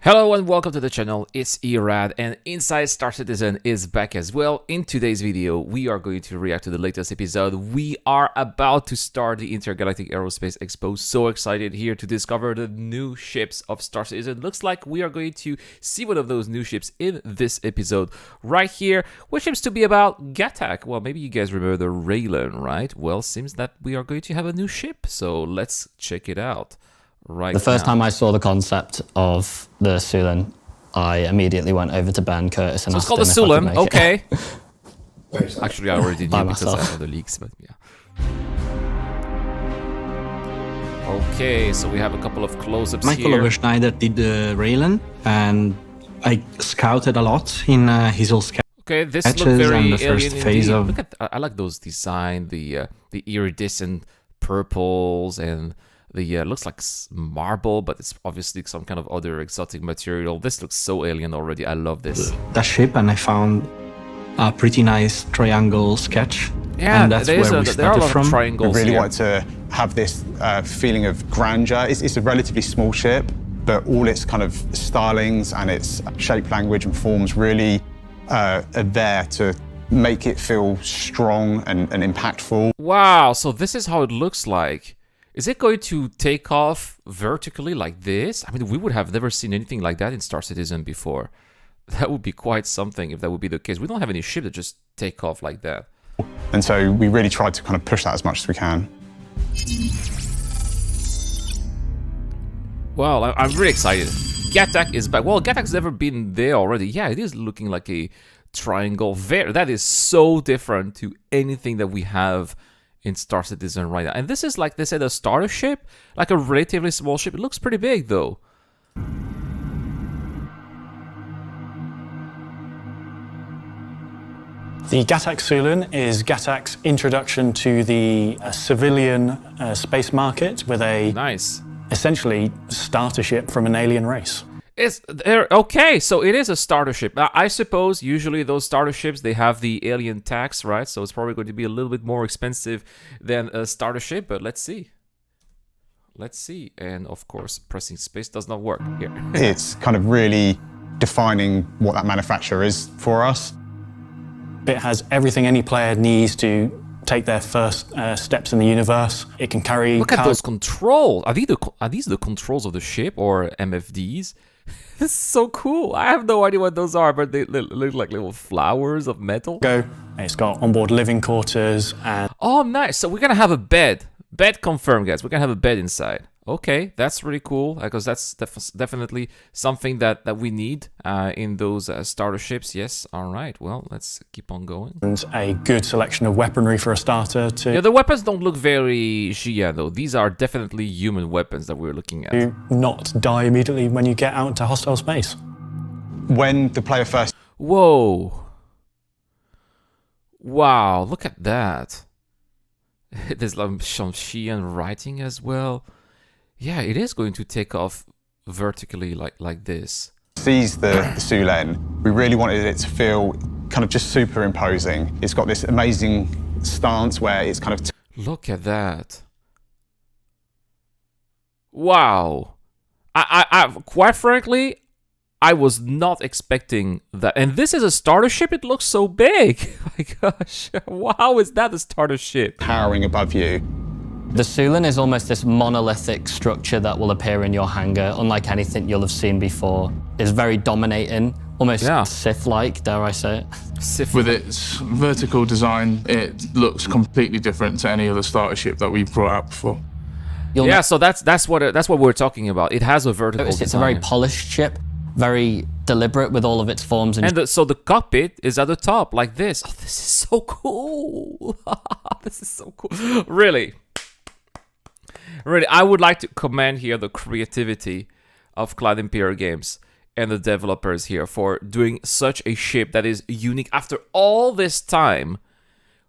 Hello and welcome to the channel, it's Irad and Inside Star Citizen is back as well. In today's video, we are going to react to the latest episode. We are about to start the Intergalactic Aerospace Expo. So excited here to discover the new ships of Star Citizen. Looks like we are going to see one of those new ships in this episode right here, which seems to be about Gatac. Well, maybe you guys remember the Raylan, right? Well, seems that we are going to have a new ship, so let's check it out. The first time I saw the concept of the Sulan, I immediately went over to Ben Curtis and so asked it's called the him Sulan, okay. Actually, I already knew By because myself. I saw the leaks, but yeah. Okay, so we have a couple of close-ups Michael here. Overschneider did Raylan, and I scouted a lot in his old Okay, this looks sketches very and the first alien phase indeed. of... Look at, I like those design, the iridescent purples and the looks like marble, but it's obviously some kind of other exotic material. This looks so alien already. I love this. that ship, and I found a pretty nice triangle sketch. Yeah, and that's where we there are a started lot from. of I triangles really here. wanted to have this feeling of grandeur. It's a relatively small ship, but all its kind of stylings and its shape, language, and forms really are there to make it feel strong and impactful. Wow, so this is how it looks like. Is it going to take off vertically like this? I mean, we would have never seen anything like that in Star Citizen before. That would be quite something if that would be the case. We don't have any ship that just take off like that. And so we really tried to kind of push that as much as we can. Well, I'm really excited. Gatac is back. Well, Gatac's never been there already. Yeah, it is looking like a triangle. That is so different to anything that we have in Star Citizen right now. And this is, like they said, a starter ship, like a relatively small ship. It looks pretty big, though. The Gatac Sulan is Gatac's introduction to the civilian space market with a Nice. essentially starter ship from an alien race. It's there. Okay, so it is a starter ship. Now, I suppose usually those starter ships, they have the alien tax, right? So it's probably going to be a little bit more expensive than a starter ship, but let's see. Let's see. And of course, pressing space does not work here. It's kind of really defining what that manufacturer is for us. It has everything any player needs to take their first steps in the universe. It can carry Look at cargo those controls. Are these the controls of the ship or MFDs? This is so cool. I have no idea what those are, but they look like little flowers of metal. It's got onboard living quarters and Oh, nice. So we're going to have a bed. Bed confirmed, guys. We're going to have a bed inside. Okay, that's really cool because that's definitely something that we need in those starter ships. Yes, all right. Well, let's keep on going. a good selection of weaponry for a starter Yeah, to the weapons don't look very Xia, though. These are definitely human weapons that we're looking at. not die immediately when you get out into hostile space. When the player first Whoa. Wow, look at that. There's some Xian writing as well. Yeah, it is going to take off vertically like this. sees the Sulan, we really wanted it to feel kind of just superimposing. It's got this amazing stance where it's kind of Look at that. Wow. I quite frankly, I was not expecting that. And this is a starter ship. It looks so big. My gosh. How is that a starter ship? towering above you. The Sulan is almost this monolithic structure that will appear in your hangar, unlike anything you'll have seen before. It's very dominating, almost Sith-like, dare I say it. With its vertical design, it looks completely different to any other starter ship that we've brought out before. You'll Yeah, so that's what we're talking about. It has a vertical notice design. it's a very polished ship, very deliberate with all of its forms and So the cockpit is at the top, like this. Oh, this is so cool. This is so cool. Really, I would like to commend here the creativity of Cloud Imperial Games and the developers here for doing such a ship that is unique after all this time.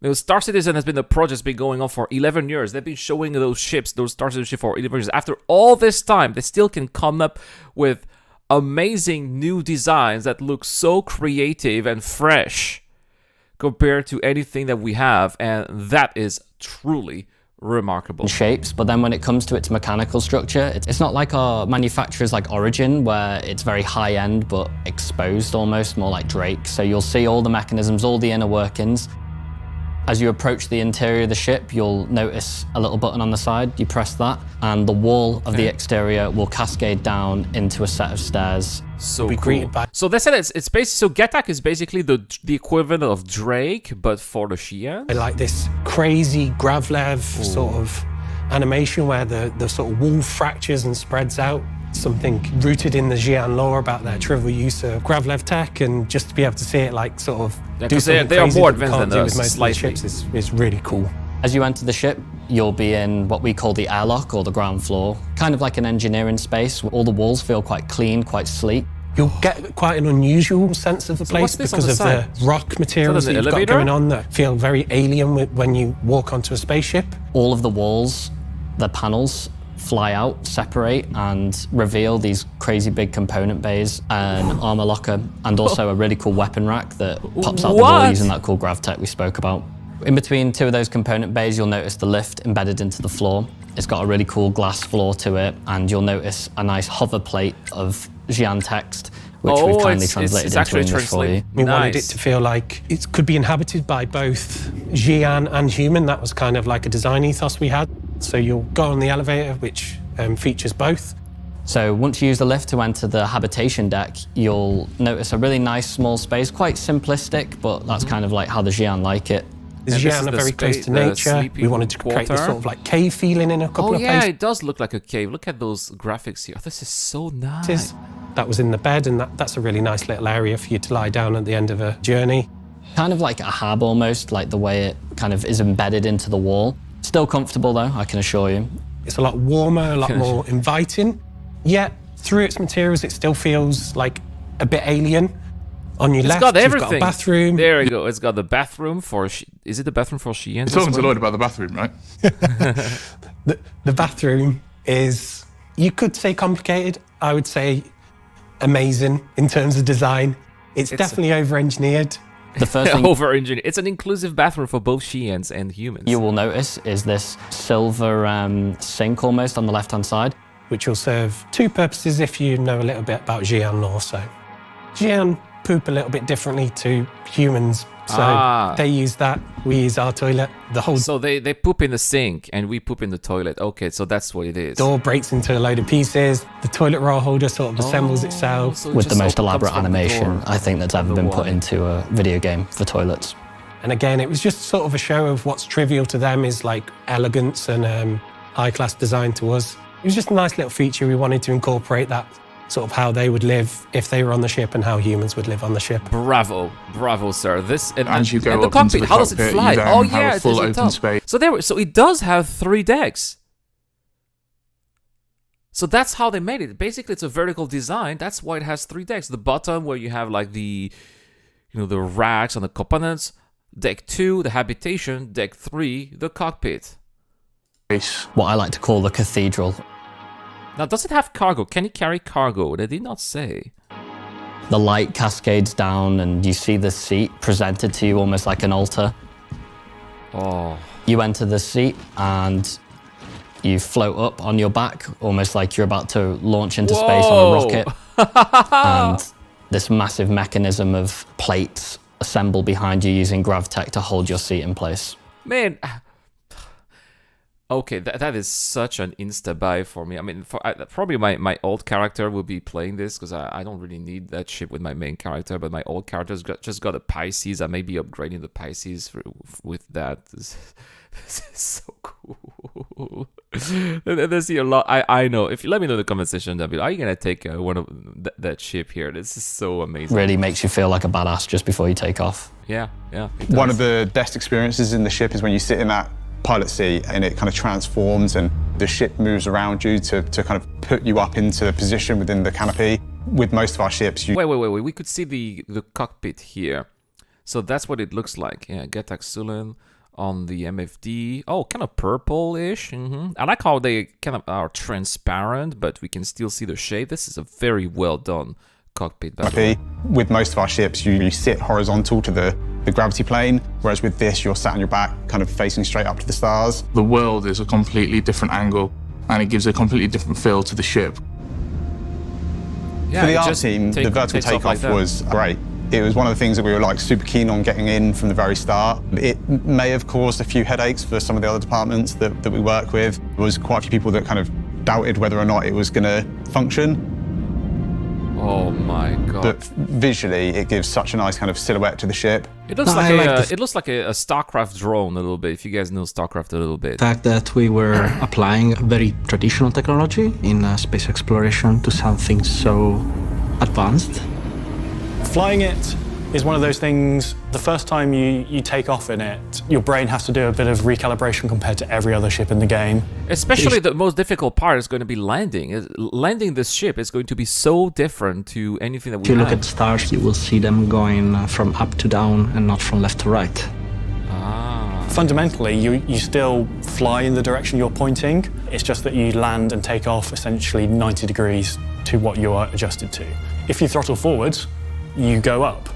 You know, Star Citizen has been a project that's been going on for 11 years. They've been showing those ships, those Star Citizen ships for 11 years. After all this time, they still can come up with amazing new designs that look so creative and fresh compared to anything that we have. And that is truly Remarkable. Shapes, but then when it comes to its mechanical structure, it's not like our manufacturers like Origin, where it's very high end but exposed almost, more like Drake. So you'll see all the mechanisms, all the inner workings. As you approach the interior of the ship, you'll notice a little button on the side. You press that, and the wall of the exterior will cascade down into a set of stairs. So We cool. greeted by- So that's it. It's basically, so Getak is basically the equivalent of Drake, but for the Xi'an. I like this crazy Gravlev sort of animation where the sort of wall fractures and spreads out. Something rooted in the Xi'an lore about their trivial use of Gravlev tech, and just to be able to see it like sort of Yeah, do 'cause something they are crazy more that we advanced can't than do us, with most of slightly. the ships is really cool. As you enter the ship, you'll be in what we call the airlock, or the ground floor, kind of like an engineering space. All the walls feel quite clean, quite sleek. You'll get quite an unusual sense of the So what's place this on because the of side? the rock materials an that you've got elevator? going on that feel very alien when you walk onto a spaceship. All of the walls, the panels, fly out, separate, and reveal these crazy big component bays, an armor locker, and also a really cool weapon rack that pops out the wall What? using that cool grav tech we spoke about. In between two of those component bays, you'll notice the lift embedded into the floor. It's got a really cool glass floor to it, and you'll notice a nice hover plate of Xi'an text, which we've kindly translated it's into actually English for you. We wanted it Nice. to feel like it could be inhabited by both Xi'an and human. That was kind of like a design ethos we had. So you'll go on the elevator, which features both. So once you use the lift to enter the habitation deck, you'll notice a really nice small space, quite simplistic, but that's kind of like how the Xi'an like it. The And this Xi'an is are the very close spa- to the nature. sleeping We wanted to create this quarter. sort of like cave feeling in a couple Oh of yeah, places. it does look like a cave. Look at those graphics here. This is so nice. That was in the bed, and that's a really nice little area for you to lie down at the end of a journey. Kind of like a hab almost, like the way it kind of is embedded into the wall. Still comfortable though, I can assure you. It's a lot warmer, a lot more inviting. Yet, through its materials, it still feels like a bit alien. On your It's left, got you've everything. got a bathroom. There you go. It's got the bathroom for. Is it the bathroom for Xi'an? You're as talking to well? Lloyd about the bathroom, right? The bathroom is, you could say complicated. I would say amazing in terms of design. It's definitely over-engineered. The first thing Over-engineered. It's an inclusive bathroom for both Xi'ans and humans. you will notice is this silver sink almost on the left-hand side. Which will serve two purposes if you know a little bit about Xi'an lore. So, Xi'an poop a little bit differently to humans. So they use that, we use our toilet. The whole So they poop in the sink and we poop in the toilet. Okay, so that's what it is. door breaks into a load of pieces. The toilet roll holder sort of assembles itself. So it With the just most comes elaborate from the animation door. I think that's ever The been put water. into a video game for toilets. And again, it was just sort of a show of what's trivial to them is like elegance and high-class design to us. It was just a nice little feature. We wanted to incorporate that sort of how they would live if they were on the ship and how humans would live on the ship. Bravo, bravo, sir. This and As you go and the up into cockpit. the How does it cockpit, fly? you then Oh have yeah, a it full is on open top. space. So it does have 3 decks. So that's how they made it. Basically, it's a vertical design. That's why it has 3 decks. The bottom where you have like the, the racks and the components. Deck 2, the habitation. Deck 3, the cockpit. What I like to call the cathedral. Now, does it have cargo? Can it carry cargo? They did not say. The light cascades down and you see the seat presented to you almost like an altar. Oh, You enter the seat and you float up on your back, almost like you're about to launch into space on a Whoa. rocket. And this massive mechanism of plates assemble behind you using GravTech to hold your seat in place. man. Okay, that is such an insta-buy for me. I mean, probably my old character will be playing this because I don't really need that ship with my main character, but my old character's just got a Pisces. I may be upgrading the Pisces with that. This is so cool. There's a lot. I know. If you let me know in the comment section, David, are you going to take one of that ship here? This is so amazing. Really makes you feel like a badass just before you take off. Yeah. One of the best experiences in the ship is when you sit in that pilot seat and it kind of transforms and the ship moves around you to kind of put you up into a position within the canopy. With most of our ships, Wait. We could see the cockpit here. So that's what it looks like. Yeah, Getak Sulan on the MFD. Oh, kind of purple-ish. I like how they kind of are transparent, but we can still see the shape. This is a very well done cockpit. with most of our ships, you sit horizontal to the the gravity plane, whereas with this, you're sat on your back, kind of facing straight up to the stars. The world is a completely different angle, and it gives a completely different feel to the ship. Yeah, For the it art just team, the vertical takes off like takeoff that. was great. It was one of the things that we were like super keen on getting in from the very start. It may have caused a few headaches for some of the other departments that we work with. There was quite a few people that kind of doubted whether or not it was going to function. Oh my god! But visually, it gives such a nice kind of silhouette to the ship. It looks No, like I like it looks like a StarCraft drone a little bit. If you guys know StarCraft a little bit. The fact that we were applying very traditional technology in space exploration to something so advanced. Flying it is one of those things, the first time you take off in it, your brain has to do a bit of recalibration compared to every other ship in the game. Especially the most difficult part is going to be landing. Landing this ship is going to be so different to anything that we If you look have. at stars, you will see them going from up to down and not from left to right. Fundamentally, you still fly in the direction you're pointing. It's just that you land and take off essentially 90 degrees to what you are adjusted to. If you throttle forwards, you go up,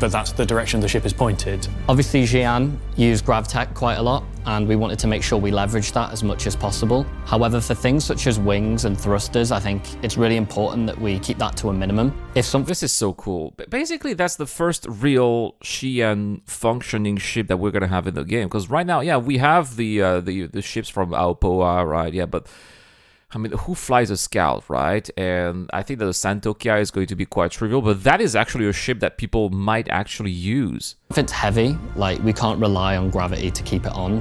but that's the direction the ship is pointed. Obviously, Xi'an used GravTech quite a lot, and we wanted to make sure we leveraged that as much as possible. However, for things such as wings and thrusters, I think it's really important that we keep that to a minimum. If something This is so cool. Basically, that's the first real Xi'an functioning ship that we're gonna have in the game. Because right now, yeah, we have the ships from Aopoa, right? Yeah, but I mean, who flies a Scout, right? And I think that the Santokia is going to be quite trivial, but that is actually a ship that people might actually use. it's heavy, like we can't rely on gravity to keep it on.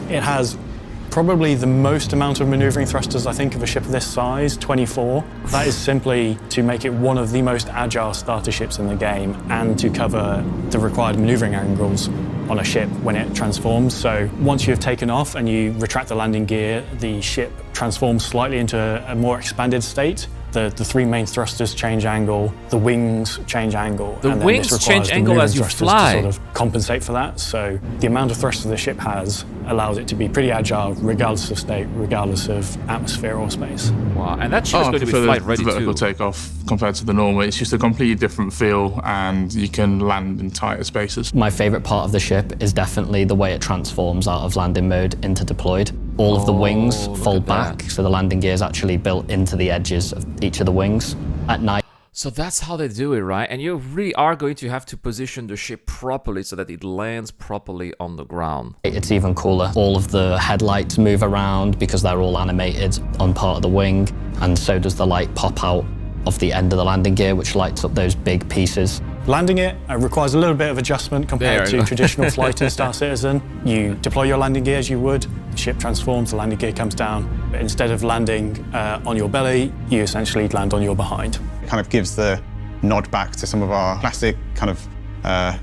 It has probably the most amount of maneuvering thrusters, I think, of a ship of this size, 24. That is simply to make it one of the most agile starter ships in the game and to cover the required maneuvering angles on a ship when it transforms. So once you've taken off and you retract the landing gear, the ship transforms slightly into a more expanded state. The three main thrusters change angle, the wings change angle. The and then wings this change requires the angle as maneuvering you thrusters fly. to sort of compensate for that. So the amount of thrusters the ship has allows it to be pretty agile regardless of state, regardless of atmosphere or space. Wow, and that ship is I going to be prefer flight the ready vertical too. takeoff compared to the normal. It's just a completely different feel, and you can land in tighter spaces. My favorite part of the ship is definitely the way it transforms out of landing mode into deployed. All of the wings look fold at that. back, so the landing gear is actually built into the edges of each of the wings. At night, So that's how they do it, right? And you really are going to have to position the ship properly so that it lands properly on the ground. it's even cooler. All of the headlights move around because they're all animated on part of the wing, and so does the light pop out of the end of the landing gear, which lights up those big pieces. Landing it requires a little bit of adjustment compared There you to go. traditional flight in Star Citizen. You deploy your landing gear as you would, the ship transforms, the landing gear comes down. But instead of landing on your belly, you essentially land on your behind. It kind of gives the nod back to some of our classic kind of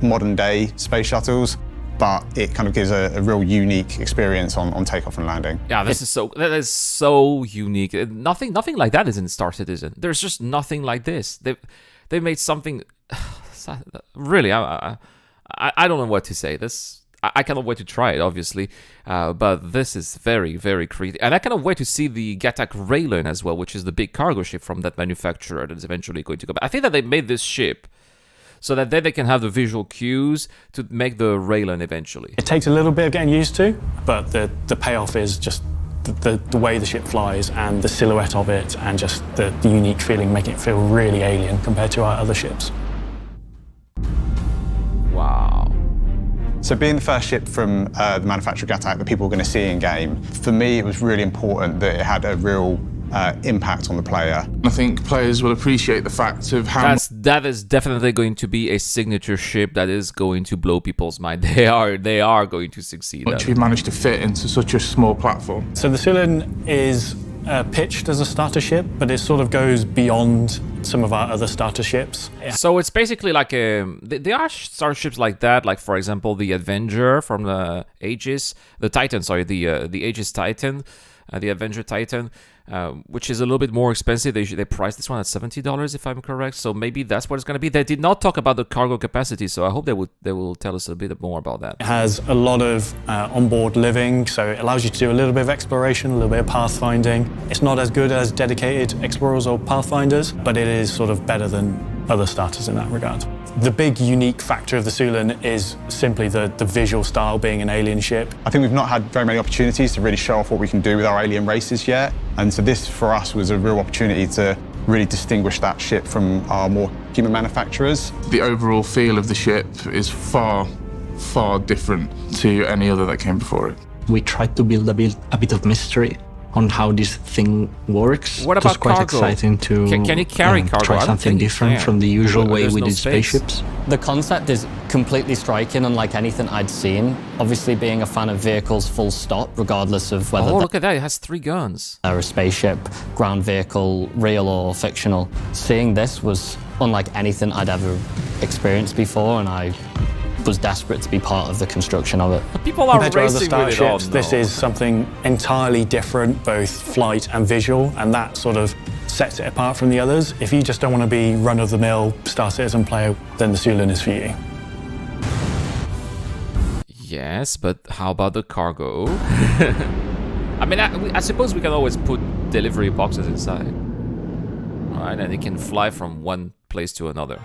modern day space shuttles, but it kind of gives a real unique experience on takeoff and landing. Yeah, that is so unique. Nothing like that is in Star Citizen. There's just nothing like this. They made something really. I don't know what to say. I cannot wait to try it, obviously, but this is very, very creative. And I cannot wait to see the Gattac Raylan as well, which is the big cargo ship from that manufacturer that is eventually going to go back. I think that they made this ship so that then they can have the visual cues to make the Raylan eventually. It takes a little bit of getting used to, but the payoff is just the way the ship flies and the silhouette of it and just the unique feeling, making it feel really alien compared to our other ships. Wow. So being the first ship from the manufacturer Gattac that people were going to see in game, for me it was really important that it had a real impact on the player. I think players will appreciate the fact of how That is definitely going to be a signature ship that is going to blow people's mind. They are going to succeed. much we managed to fit into such a small platform. So the Cylon is pitched as a starter ship, but it sort of goes beyond some of our other starter ships. So it's basically like there are starships like that, like for example the Avenger from the Aegis, the Titan, sorry, the Aegis Titan, the Avenger Titan, which is a little bit more expensive. They priced this one at $70 if I'm correct. So maybe that's what it's going to be. They did not talk about the cargo capacity, so I hope they will tell us a bit more about that. It has a lot of onboard living, so it allows you to do a little bit of exploration, a little bit of pathfinding. It's not as good as dedicated explorers or pathfinders, but it is sort of better than other starters in that regard. The big unique factor of the Sulan is simply the visual style, being an alien ship. I think we've not had very many opportunities to really show off what we can do with our alien races yet. And so this, for us, was a real opportunity to really distinguish that ship from our more human manufacturers. The overall feel of the ship is far, far different to any other that came before it. We tried to build a bit of mystery on how this thing works. What It was about quite cargo? exciting to Can you carry cargo? I try don't something think you different can. from the usual way There's we no did space. spaceships. The concept is completely striking, unlike anything I'd seen. Obviously, being a fan of vehicles full stop, regardless of whether Oh, look at that. It has 3 guns. they're a spaceship, ground vehicle, real or fictional. Seeing this was unlike anything I'd ever experienced before, and I was desperate to be part of the construction of it. People are Compared to other racing with it on. starships, this is something entirely different, both flight and visual, and that sort of sets it apart from the others. If you just don't want to be run-of-the-mill Star Citizen player, then the Sulan is for you. Yes, but how about the cargo? I mean, I suppose we can always put delivery boxes inside. Right, and it can fly from one place to another.